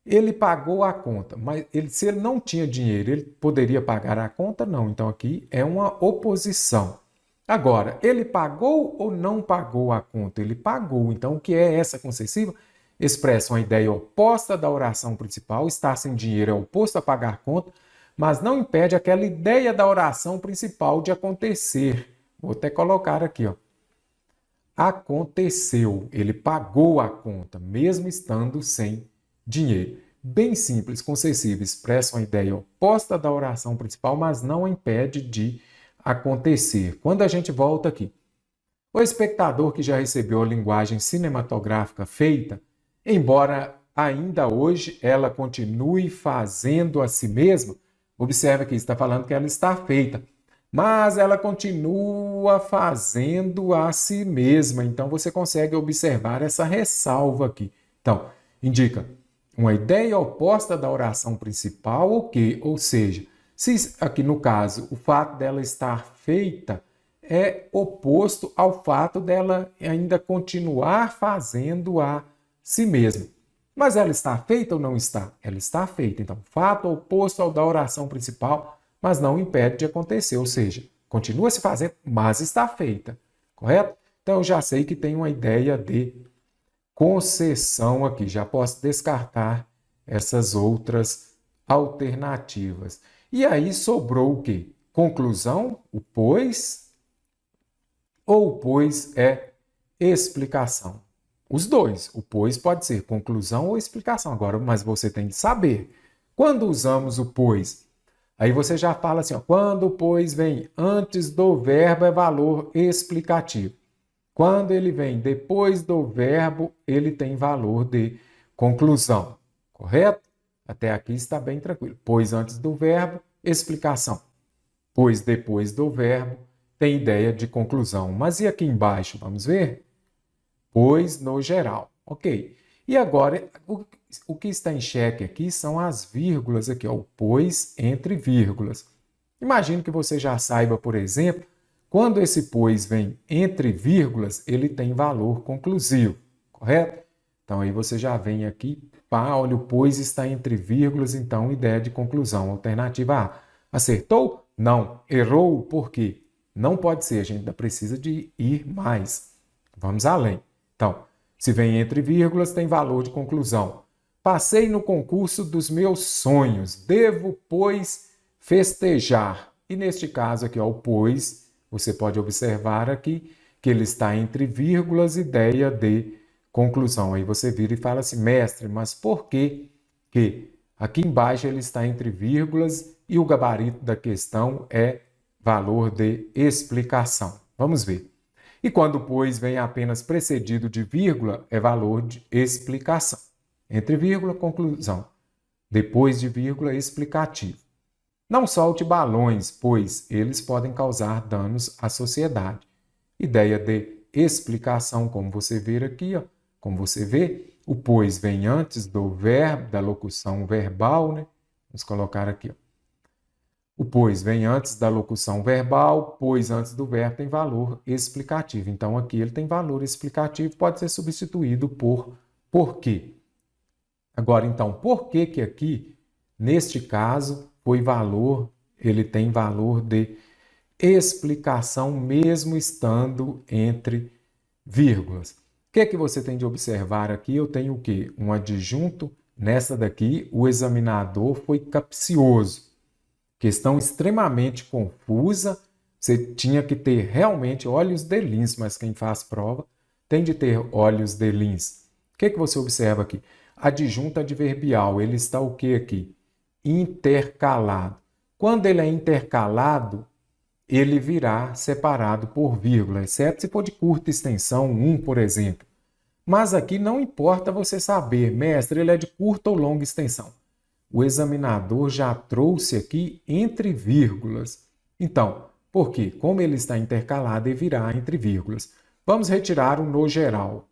Ele pagou a conta, mas se ele não tinha dinheiro, ele poderia pagar a conta? Não. Então, aqui é uma oposição. Agora, ele pagou ou não pagou a conta? Ele pagou. Então, o que é essa concessiva? Expressa uma ideia oposta da oração principal. Estar sem dinheiro é oposto a pagar a conta, mas não impede aquela ideia da oração principal de acontecer. Vou até colocar aqui, ó. Aconteceu, ele pagou a conta, mesmo estando sem dinheiro. Bem simples, concessivo, expressa uma ideia oposta da oração principal, mas não impede de acontecer. Quando a gente volta aqui, o espectador que já recebeu a linguagem cinematográfica feita, embora ainda hoje ela continue fazendo a si mesma, observa que está falando que ela está feita, mas ela continua fazendo a si mesma. Então, você consegue observar essa ressalva aqui. Então, indica uma ideia oposta da oração principal, ok? Ou seja, se aqui no caso o fato dela estar feita é oposto ao fato dela ainda continuar fazendo a si mesma. Mas ela está feita ou não está? Ela está feita. Então, fato oposto ao da oração principal, mas não impede de acontecer, ou seja, continua se fazendo, mas está feita, correto? Então, eu já sei que tem uma ideia de concessão aqui, já posso descartar essas outras alternativas. E aí sobrou o quê? Conclusão, o pois, ou o pois é explicação? Os dois, o pois pode ser conclusão ou explicação, agora, mas você tem que saber. Quando usamos o pois, aí você já fala assim, ó, quando o pois vem antes do verbo é valor explicativo. Quando ele vem depois do verbo, ele tem valor de conclusão, correto? Até aqui está bem tranquilo. Pois antes do verbo, explicação. Pois depois do verbo, tem ideia de conclusão. Mas e aqui embaixo, vamos ver? Pois no geral, ok. E agora, o que está em xeque aqui são as vírgulas aqui, ó, o pois entre vírgulas. Imagino que você já saiba, por exemplo, quando esse pois vem entre vírgulas, ele tem valor conclusivo, correto? Então, aí você já vem aqui, pá, olha, o pois está entre vírgulas, então, ideia de conclusão. Alternativa A. Acertou? Não. Errou? Por quê? Não pode ser, a gente ainda precisa de ir mais. Vamos além. Então, se vem entre vírgulas, tem valor de conclusão. Passei no concurso dos meus sonhos. Devo, pois, festejar. E neste caso aqui, ó, o pois, você pode observar aqui que ele está entre vírgulas, ideia de conclusão. Aí você vira e fala assim, mestre, mas por que aqui embaixo ele está entre vírgulas e o gabarito da questão é valor de explicação? Vamos ver. E quando, pois, vem apenas precedido de vírgula, é valor de explicação. Entre vírgula, conclusão. Depois de vírgula, explicativo. Não solte balões, pois eles podem causar danos à sociedade. Ideia de explicação, como você vê aqui, ó. Como você vê, o pois vem antes do verbo, da locução verbal, né? Vamos colocar aqui, ó. O pois vem antes da locução verbal, pois antes do verbo tem valor explicativo. Então, aqui ele tem valor explicativo, pode ser substituído por porquê. Agora, então, por que aqui, neste caso, ele tem valor de explicação mesmo estando entre vírgulas. O que é que você tem de observar aqui? Eu tenho o quê? Um adjunto. Nessa daqui, o examinador foi capcioso. Questão extremamente confusa. Você tinha que ter realmente olhos de lins, mas quem faz prova tem de ter olhos de lins. O que é que você observa aqui? Adjunto adverbial, ele está o que aqui? Intercalado. Quando ele é intercalado, ele virá separado por vírgula, exceto se for de curta extensão, 1, por exemplo. Mas aqui não importa você saber, mestre, ele é de curta ou longa extensão. O examinador já trouxe aqui entre vírgulas. Então, por quê? Como ele está intercalado, ele virá entre vírgulas. Vamos retirar o no geral.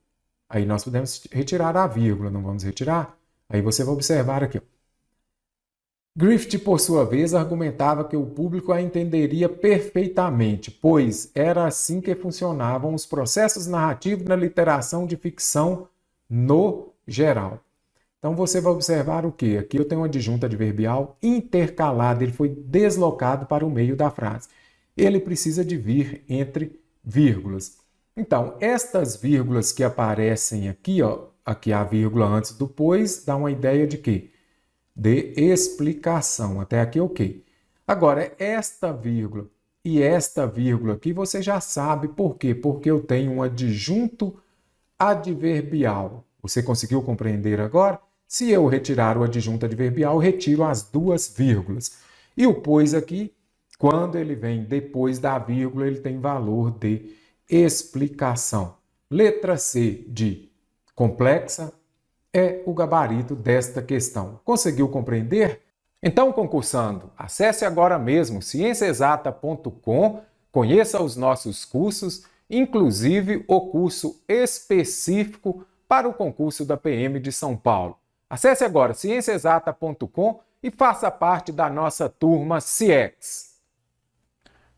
Aí nós podemos retirar a vírgula, não vamos retirar? Aí você vai observar aqui. Griffith, por sua vez, argumentava que o público a entenderia perfeitamente, pois era assim que funcionavam os processos narrativos na literação de ficção no geral. Então você vai observar o quê? Aqui eu tenho um adjunto adverbial intercalado, ele foi deslocado para o meio da frase. Ele precisa de vir entre vírgulas. Então, estas vírgulas que aparecem aqui, ó, aqui a vírgula antes do pois, dá uma ideia de quê? De explicação. Até aqui, ok. Agora, esta vírgula e esta vírgula aqui, você já sabe por quê? Porque eu tenho um adjunto adverbial. Você conseguiu compreender agora? Se eu retirar o adjunto adverbial, eu retiro as duas vírgulas. E o pois aqui, quando ele vem depois da vírgula, ele tem valor de explicação. Letra C de complexa é o gabarito desta questão. Conseguiu compreender? Então, concursando, acesse agora mesmo cienciaexata.com, conheça os nossos cursos, inclusive o curso específico para o concurso da PM de São Paulo. Acesse agora cienciaexata.com e faça parte da nossa turma CIEX.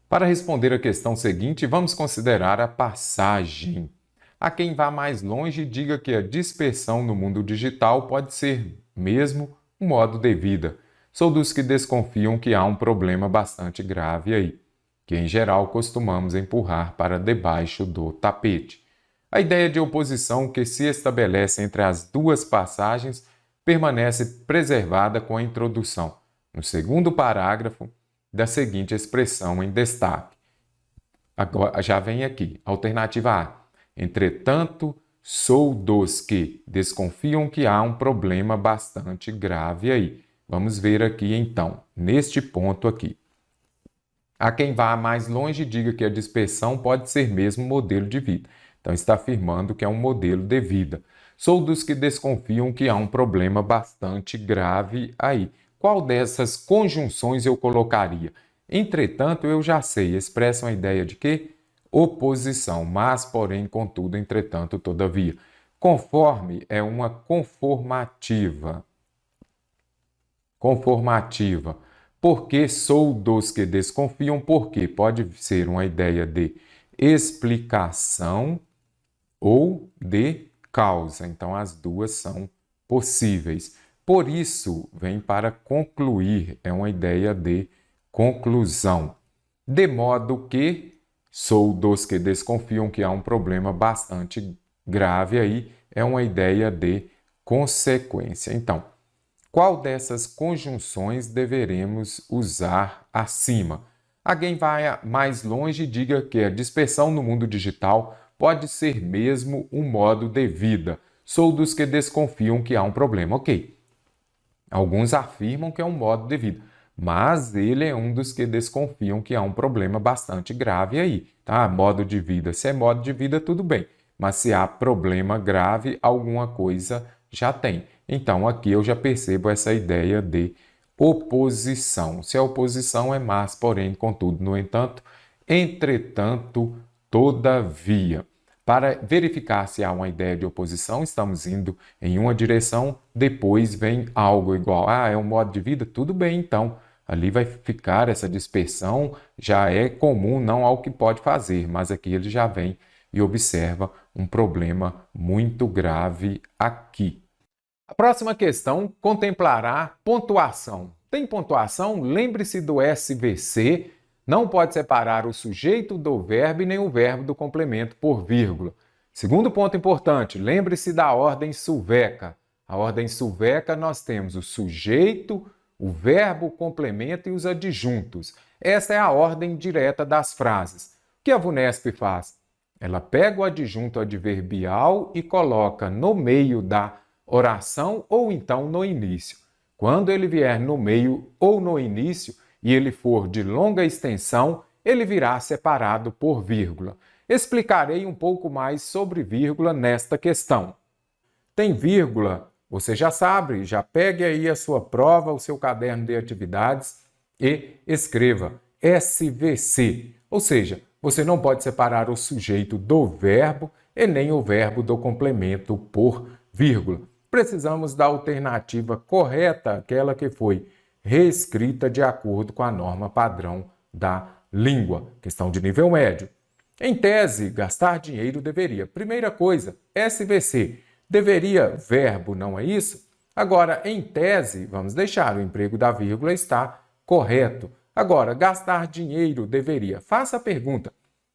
Para responder a questão seguinte, vamos considerar a passagem. A quem vá mais longe, diga que a dispersão no mundo digital pode ser mesmo um modo de vida. Sou dos que desconfiam que há um problema bastante grave aí, que em geral costumamos empurrar para debaixo do tapete. A ideia de oposição que se estabelece entre as duas passagens permanece preservada com a introdução, no segundo parágrafo, da seguinte expressão em destaque. Agora, já vem aqui, alternativa A. Entretanto, sou dos que desconfiam que há um problema bastante grave aí. Vamos ver aqui então, neste ponto aqui. A quem vá mais longe, diga que a dispersão pode ser mesmo modelo de vida. Então, está afirmando que é um modelo de vida. Sou dos que desconfiam que há um problema bastante grave aí. Qual dessas conjunções eu colocaria? Entretanto, eu já sei, expressam a ideia de quê? Oposição, mas, porém, contudo, entretanto, todavia. Conforme é uma conformativa. Conformativa. Porque sou dos que desconfiam, porque pode ser uma ideia de explicação ou de causa. Então, as duas são possíveis. Por isso, vem para concluir, é uma ideia de conclusão. De modo que sou dos que desconfiam que há um problema bastante grave aí, é uma ideia de consequência. Então, qual dessas conjunções deveremos usar acima? Alguém vai mais longe e diga que a dispersão no mundo digital pode ser mesmo um modo de vida. Sou dos que desconfiam que há um problema. Ok. Alguns afirmam que é um modo de vida, mas ele é um dos que desconfiam que há um problema bastante grave aí. Tá? Modo de vida. Se é modo de vida, tudo bem. Mas se há problema grave, alguma coisa já tem. Então, aqui eu já percebo essa ideia de oposição. Se a oposição é mas, porém, contudo, no entanto, entretanto, todavia. Para verificar se há uma ideia de oposição, estamos indo em uma direção, depois vem algo igual. Ah, é um modo de vida? Tudo bem, então. Ali vai ficar essa dispersão, já é comum, não ao que pode fazer, mas aqui ele já vem e observa um problema muito grave aqui. A próxima questão contemplará pontuação. Tem pontuação? Lembre-se do SVC. Não pode separar o sujeito do verbo e nem o verbo do complemento por vírgula. Segundo ponto importante, lembre-se da ordem sulveca. A ordem sulveca nós temos o sujeito, o verbo, o complemento e os adjuntos. Essa é a ordem direta das frases. O que a VUNESP faz? Ela pega o adjunto adverbial e coloca no meio da oração ou então no início. Quando ele vier no meio ou no início e ele for de longa extensão, ele virá separado por vírgula. Explicarei um pouco mais sobre vírgula nesta questão. Tem vírgula, você já sabe, já pegue aí a sua prova, o seu caderno de atividades e escreva SVC, ou seja, você não pode separar o sujeito do verbo e nem o verbo do complemento por vírgula. Precisamos da alternativa correta, aquela que foi reescrita de acordo com a norma padrão da língua, questão de nível médio. Em tese, gastar dinheiro deveria. Primeira coisa, SVC. Deveria verbo, não é isso? Agora, em tese, vamos deixar, o emprego da vírgula está correto. Agora, gastar dinheiro deveria. Faça a pergunta.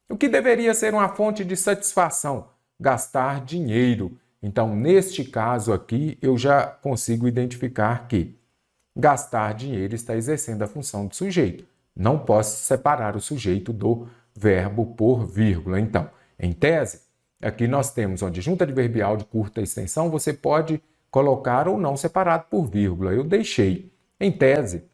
O que deveria ser uma fonte de satisfação? Gastar dinheiro. Então, neste caso aqui, eu já consigo identificar que gastar dinheiro está exercendo a função de sujeito. Não posso separar o sujeito do verbo por vírgula. Então, em tese, aqui nós temos um adjunto adverbial de curta extensão, você pode colocar ou não separado por vírgula. Eu deixei. Em tese,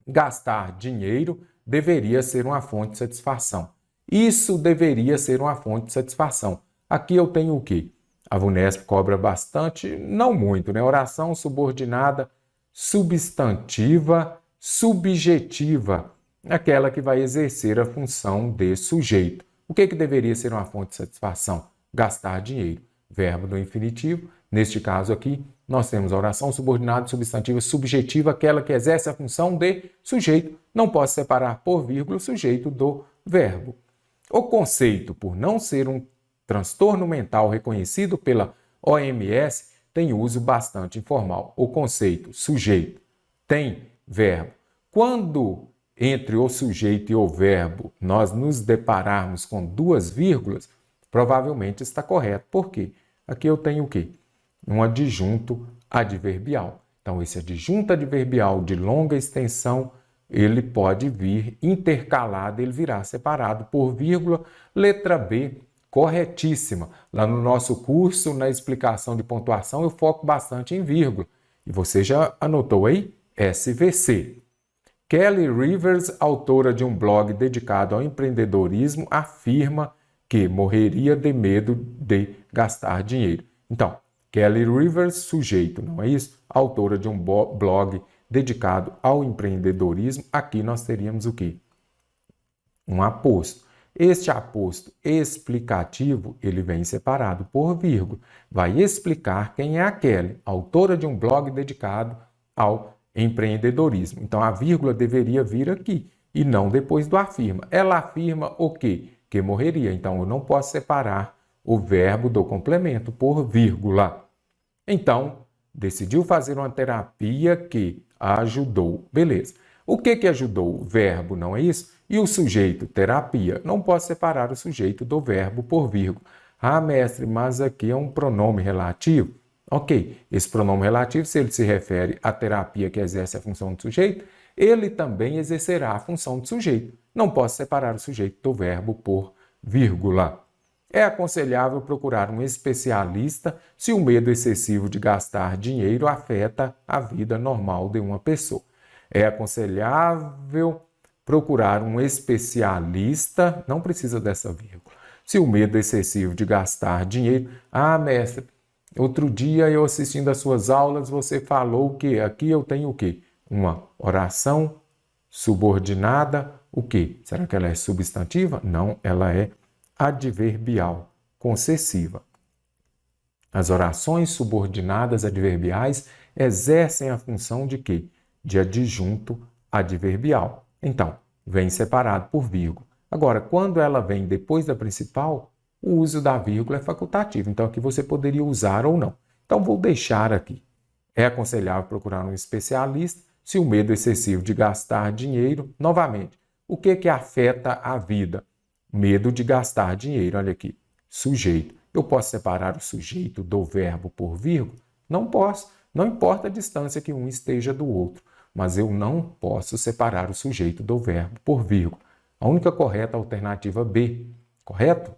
gastar dinheiro deveria ser uma fonte de satisfação. Isso deveria ser uma fonte de satisfação. Aqui eu tenho o quê? A VUNESP cobra bastante, não muito, né? Oração subordinada, substantiva, subjetiva, aquela que vai exercer a função de sujeito. O que deveria ser uma fonte de satisfação? Gastar dinheiro. Verbo do infinitivo. Neste caso aqui, nós temos a oração subordinada, substantiva, subjetiva, aquela que exerce a função de sujeito. Não posso separar por vírgula o sujeito do verbo. O conceito, por não ser um transtorno mental reconhecido pela OMS, tem uso bastante informal. O conceito sujeito tem verbo. Quando entre o sujeito e o verbo nós nos depararmos com duas vírgulas, provavelmente está correto. Por quê? Aqui eu tenho o quê? Um adjunto adverbial. Então, esse adjunto adverbial de longa extensão, ele pode vir intercalado, ele virá separado por vírgula. Letra B, corretíssima. Lá no nosso curso, na explicação de pontuação, eu foco bastante em vírgula. E você já anotou aí? SVC. Kelly Rivers, autora de um blog dedicado ao empreendedorismo, afirma que morreria de medo de gastar dinheiro. Então, Kelly Rivers, sujeito, não é isso? Autora de um blog dedicado ao empreendedorismo. Aqui nós teríamos o quê? Um aposto. Este aposto explicativo, ele vem separado por vírgula. Vai explicar quem é a Kelly, autora de um blog dedicado ao empreendedorismo. Então, a vírgula deveria vir aqui e não depois do afirma. Ela afirma o quê? Que morreria. Então, eu não posso separar o verbo do complemento por vírgula. Então, decidiu fazer uma terapia que ajudou. Beleza. O que ajudou? O verbo, não é isso? E o sujeito, terapia. Não posso separar o sujeito do verbo por vírgula. Ah, mestre, mas aqui é um pronome relativo. Ok, esse pronome relativo, se ele se refere à terapia que exerce a função de sujeito, ele também exercerá a função de sujeito. Não posso separar o sujeito do verbo por vírgula. É aconselhável procurar um especialista se o medo excessivo de gastar dinheiro afeta a vida normal de uma pessoa. É aconselhável procurar um especialista, não precisa dessa vírgula, se o medo excessivo de gastar dinheiro. Ah, mestre, outro dia eu assistindo às suas aulas, você falou que aqui eu tenho o quê? Uma oração subordinada, o quê? Será que ela é substantiva? Não, ela é adverbial, concessiva. As orações subordinadas adverbiais exercem a função de quê? De adjunto adverbial. Então, vem separado por vírgula. Agora, quando ela vem depois da principal, o uso da vírgula é facultativo. Então, aqui você poderia usar ou não. Então, vou deixar aqui. É aconselhável procurar um especialista Se o medo excessivo de gastar dinheiro, novamente, o que afeta a vida? Medo de gastar dinheiro, olha aqui, sujeito. Eu posso separar o sujeito do verbo por vírgula? Não posso, não importa a distância que um esteja do outro, mas eu não posso separar o sujeito do verbo por vírgula. A única correta alternativa B, correto?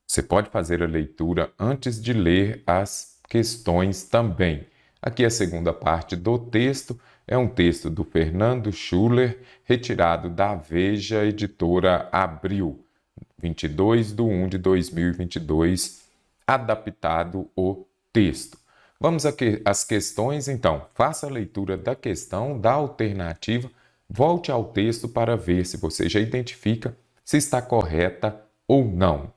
Você pode fazer a leitura antes de ler as questões também. Aqui a segunda parte do texto é um texto do Fernando Schuller, retirado da Veja, editora Abril, 22/1/2022, adaptado o texto. Vamos aqui às questões, então. Faça a leitura da questão, da alternativa, volte ao texto para ver se você já identifica se está correta ou não.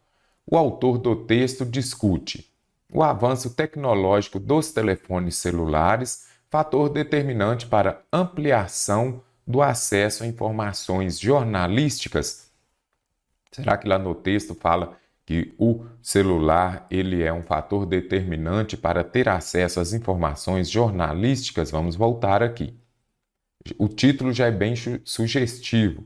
O autor do texto discute o avanço tecnológico dos telefones celulares, fator determinante para ampliação do acesso a informações jornalísticas. Será que lá no texto fala que o celular ele é um fator determinante para ter acesso às informações jornalísticas? Vamos voltar aqui. O título já é bem sugestivo.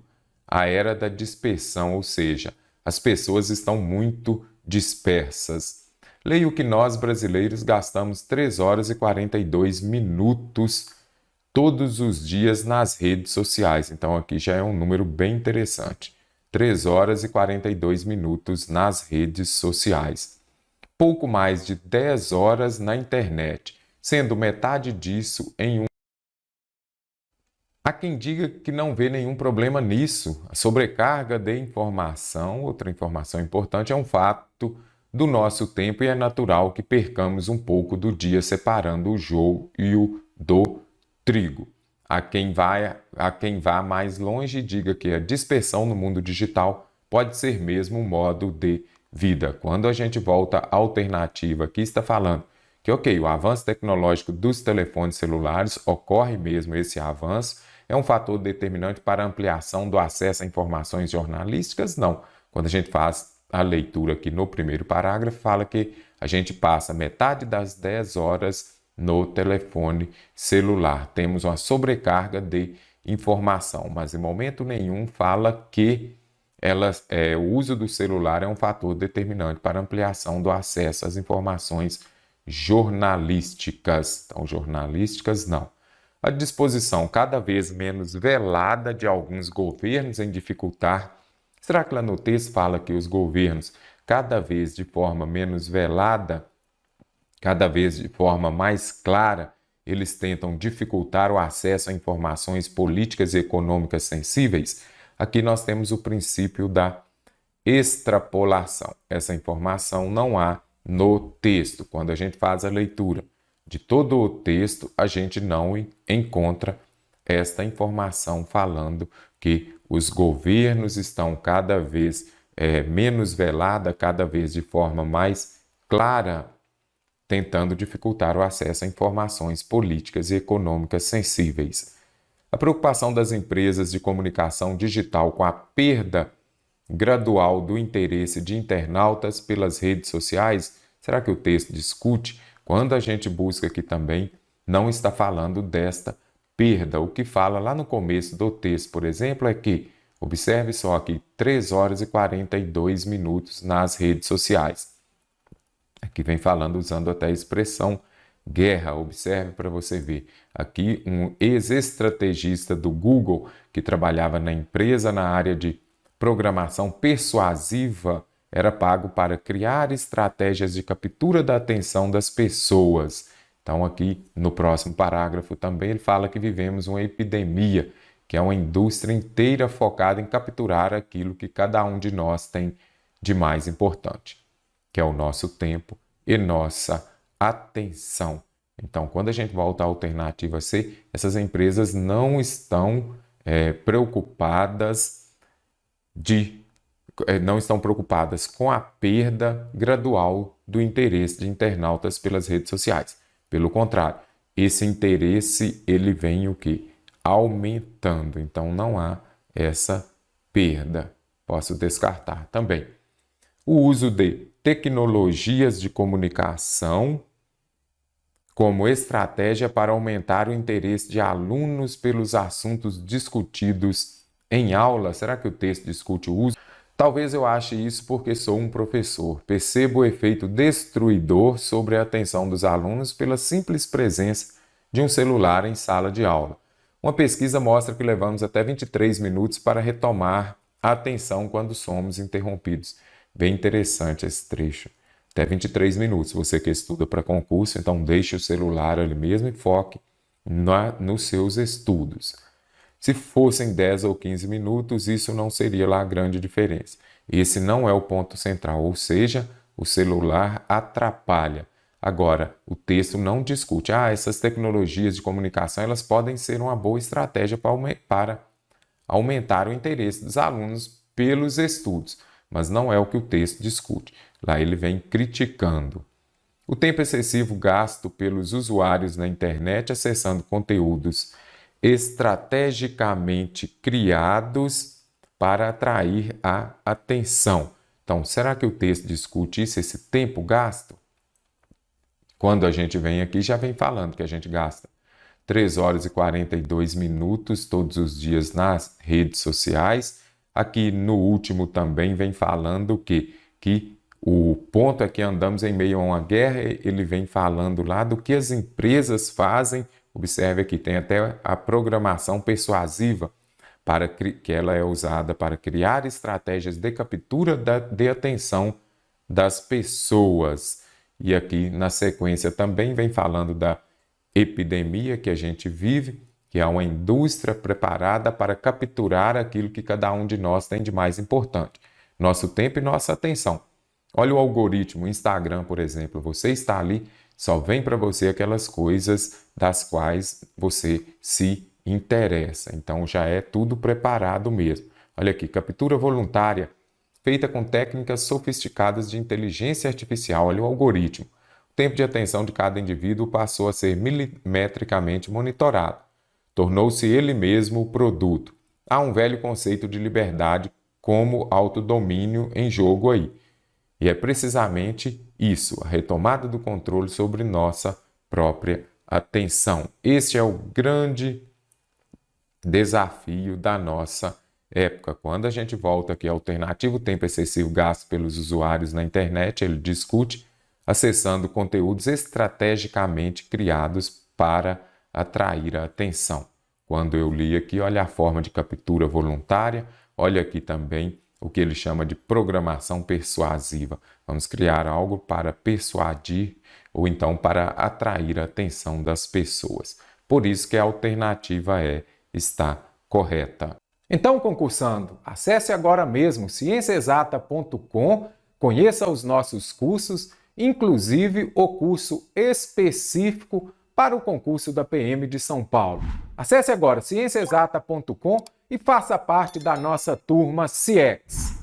A era da dispersão, ou seja, as pessoas estão muito dispersas. Leio que nós brasileiros gastamos 3 horas e 42 minutos todos os dias nas redes sociais. Então aqui já é um número bem interessante. 3 horas e 42 minutos nas redes sociais. Pouco mais de 10 horas na internet, sendo metade disso em um. Há quem diga que não vê nenhum problema nisso. A sobrecarga de informação, outra informação importante, é um fato do nosso tempo e é natural que percamos um pouco do dia separando o joio do trigo. Há quem vá mais longe e diga que a dispersão no mundo digital pode ser mesmo um modo de vida. Quando a gente volta à alternativa, aqui está falando que, ok, o avanço tecnológico dos telefones celulares, ocorre mesmo esse avanço, é um fator determinante para a ampliação do acesso a informações jornalísticas? Não. Quando a gente faz a leitura aqui no primeiro parágrafo, fala que a gente passa metade das 10 horas no telefone celular. Temos uma sobrecarga de informação, mas em momento nenhum fala que o uso do celular é um fator determinante para a ampliação do acesso às informações jornalísticas. Então, jornalísticas não. A disposição cada vez menos velada de alguns governos em dificultar. Será que lá no texto fala que os governos, cada vez de forma menos velada, cada vez de forma mais clara, eles tentam dificultar o acesso a informações políticas e econômicas sensíveis? Aqui nós temos o princípio da extrapolação. Essa informação não há no texto. Quando a gente faz a leitura de todo o texto, a gente não encontra esta informação falando que os governos estão cada vez menos velada, cada vez de forma mais clara, tentando dificultar o acesso a informações políticas e econômicas sensíveis. A preocupação das empresas de comunicação digital com a perda gradual do interesse de internautas pelas redes sociais, será que o texto discute? Quando a gente busca aqui também, não está falando desta perda. O que fala lá no começo do texto, por exemplo, é que, observe só aqui, 3 horas e 42 minutos nas redes sociais. Aqui vem falando, usando até a expressão guerra. Observe para você ver. Aqui, um ex-estrategista do Google, que trabalhava na empresa na área de programação persuasiva, era pago para criar estratégias de captura da atenção das pessoas. Então, aqui no próximo parágrafo também ele fala que vivemos uma epidemia, que é uma indústria inteira focada em capturar aquilo que cada um de nós tem de mais importante, que é o nosso tempo e nossa atenção. Então, quando a gente volta à alternativa C, essas empresas não estão preocupadas com a perda gradual do interesse de internautas pelas redes sociais. Pelo contrário, esse interesse ele vem o quê? Aumentando. Então não há essa perda. Posso descartar também. O uso de tecnologias de comunicação como estratégia para aumentar o interesse de alunos pelos assuntos discutidos em aula. Será que o texto discute o uso? Talvez eu ache isso porque sou um professor. Percebo o efeito destruidor sobre a atenção dos alunos pela simples presença de um celular em sala de aula. Uma pesquisa mostra que levamos até 23 minutos para retomar a atenção quando somos interrompidos. Bem interessante esse trecho. Até 23 minutos. Você que estuda para concurso, então deixe o celular ali mesmo e foque nos seus estudos. Se fossem 10 ou 15 minutos, isso não seria lá a grande diferença. Esse não é o ponto central, ou seja, o celular atrapalha. Agora, o texto não discute. Essas tecnologias de comunicação elas podem ser uma boa estratégia para aumentar o interesse dos alunos pelos estudos, mas não é o que o texto discute. Lá ele vem criticando. O tempo excessivo gasto pelos usuários na internet acessando conteúdos estrategicamente criados para atrair a atenção. Então, será que o texto discute isso, esse tempo gasto? Quando a gente vem aqui, já vem falando que a gente gasta 3 horas e 42 minutos todos os dias nas redes sociais. Aqui no último também vem falando o quê? Que o ponto é que andamos em meio a uma guerra, ele vem falando lá do que as empresas fazem. Observe aqui, tem até a programação persuasiva, que ela é usada para criar estratégias de captura de atenção das pessoas. E aqui na sequência também vem falando da epidemia que a gente vive, que é uma indústria preparada para capturar aquilo que cada um de nós tem de mais importante, nosso tempo e nossa atenção. Olha o algoritmo, o Instagram, por exemplo, você está ali, só vem para você aquelas coisas das quais você se interessa. Então já é tudo preparado mesmo. Olha aqui, captura voluntária, feita com técnicas sofisticadas de inteligência artificial. Olha o algoritmo. O tempo de atenção de cada indivíduo passou a ser milimetricamente monitorado. Tornou-se ele mesmo o produto. Há um velho conceito de liberdade como autodomínio em jogo aí. E é precisamente isso, a retomada do controle sobre nossa própria atenção. Este é o grande desafio da nossa época. Quando a gente volta aqui ao alternativo, tempo excessivo gasto pelos usuários na internet, ele discute acessando conteúdos estrategicamente criados para atrair a atenção. Quando eu li aqui, olha a forma de captura voluntária, olha aqui também o que ele chama de programação persuasiva. Vamos criar algo para persuadir ou então para atrair a atenção das pessoas. Por isso que a alternativa está correta. Então, concursando, acesse agora mesmo cienciaexata.com, conheça os nossos cursos, inclusive o curso específico para o concurso da PM de São Paulo. Acesse agora cienciaexata.com e faça parte da nossa turma CIEX.